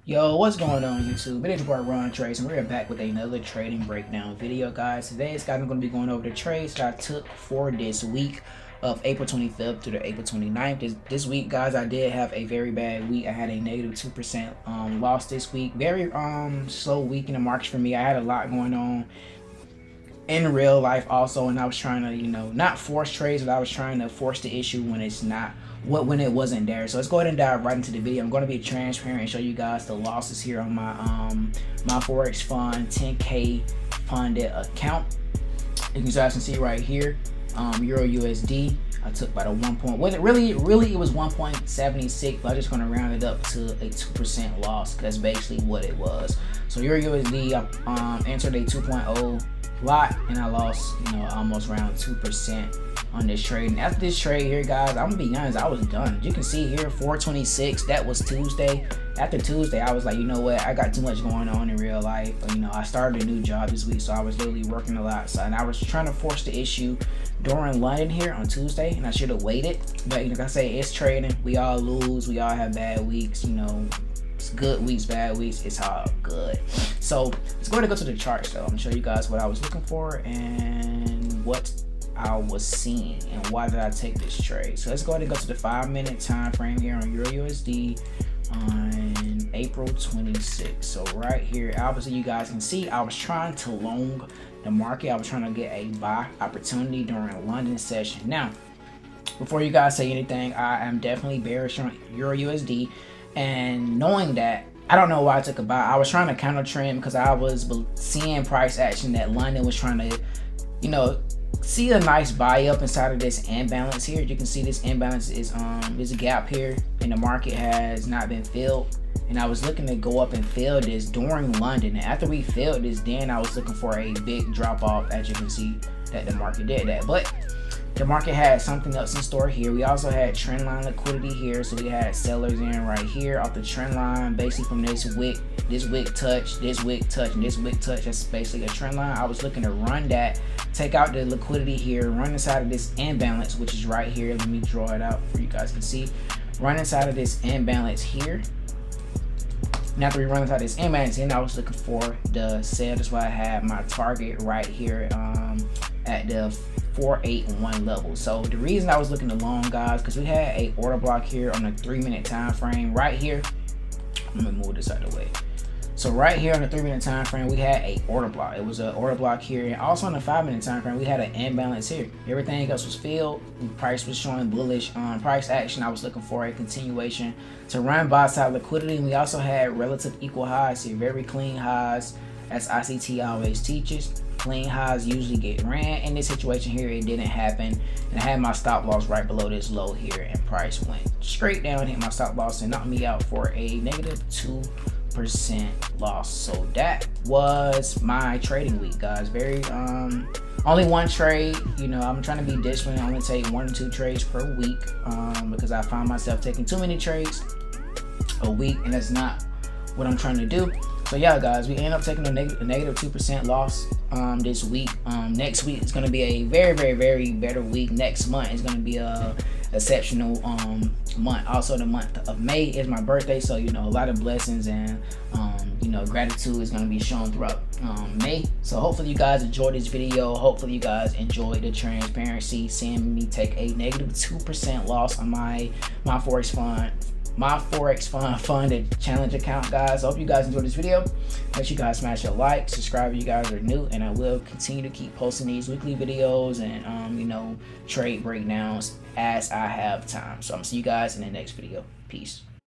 Yo, what's going on YouTube? It is your boy RonTrades, and we're back with another trading breakdown video, guys. Today, I'm going to be going over the trades that I took for this week of April 25th to the April 29th. This week, guys, I did have a very bad week. I had a negative 2% loss this week. Very slow week in the markets for me. I had a lot going on in real life also, and I was trying to, not force trades, but I was trying to force the issue when it's not. When it wasn't there. So let's go ahead and dive right into the video. I'm going to be transparent and show you guys the losses here on my my Forex Fund 10K funded account. You guys can see right here, Euro USD. I took about a 1 point. Well, really it was 1.76, but I'm just going to round it up to a 2% loss. That's basically what it was. So Euro USD, I entered a 2.0 lot, and I lost, almost around 2% on this trade. And after this trade here, guys, I'm gonna be honest, I was done. You can see here 426, that was Tuesday. After Tuesday, I was like, you know what, I got too much going on in real life. I started a new job this week, so I was literally working a lot. So, and I was trying to force the issue during London here on Tuesday, and I should have waited. But like I say, it's trading. We all lose. We all have bad weeks. It's good weeks, bad weeks. It's all good. So let's go ahead and go to the charts, though. I'm gonna show you guys what I was looking for and what I was seeing and why did I take this trade. So let's go ahead and go to the 5-minute time frame here on Euro USD on April 26th. So right here, obviously you guys can see I was trying to long the market. I was trying to get a buy opportunity during London session. Now, before you guys say anything, I am definitely bearish on Euro USD, and knowing that, I don't know why I took a buy. I was trying to counter trend because I was seeing price action that London was trying to, see a nice buy up inside of this imbalance here. You can see this imbalance is there's a gap here, and the market has not been filled. And I was looking to go up and fill this during London. And after we filled this, then I was looking for a big drop off. As you can see, that the market did that, but the market had something else in store here. We also had trend line liquidity here, so we had sellers in right here off the trend line, basically from this wick touch, this wick touch, and this wick touch. That's basically a trend line. I was looking to run that, take out the liquidity here, run inside of this imbalance, which is right here. Let me draw it out for you guys can see. Run inside of this imbalance here. And after we run inside this imbalance, then I was looking for the sell. That's why I had my target right here at the 481 level. So the reason I was looking to long, guys, because we had a order block here on a 3-minute time frame right here. I'm gonna move this out of the way. So right here on the 3-minute time frame, we had a order block. It was an order block here, and also on the 5-minute time frame, we had an imbalance here. Everything else was filled. The price was showing bullish price action. I was looking for a continuation to run buy side liquidity, and we also had relative equal highs here, very clean highs, as ICT always teaches. Clean highs usually get ran. In this situation here, it didn't happen, and I had my stop loss right below this low here, and price went straight down, hit my stop loss, and knocked me out for a negative 2% loss. So that was my trading week, guys. Very only one trade. I'm trying to be disciplined. I only take 1 or 2 trades per week because I find myself taking too many trades a week, and that's not what I'm trying to do. So yeah, guys, we end up taking a negative 2% loss this week. Next week is going to be a very better week. Next month is going to be a exceptional month. Also, the month of May is my birthday, so a lot of blessings and gratitude is going to be shown throughout May. So hopefully you guys enjoyed this video. Hopefully you guys enjoyed the transparency, seeing me take a negative 2% loss on my Forex Fund funded challenge account, guys. I hope you guys enjoyed this video. Make sure you guys smash a like, subscribe if you guys are new, and I will continue to keep posting these weekly videos and trade breakdowns as I have time. So I'm gonna see you guys in the next video. Peace.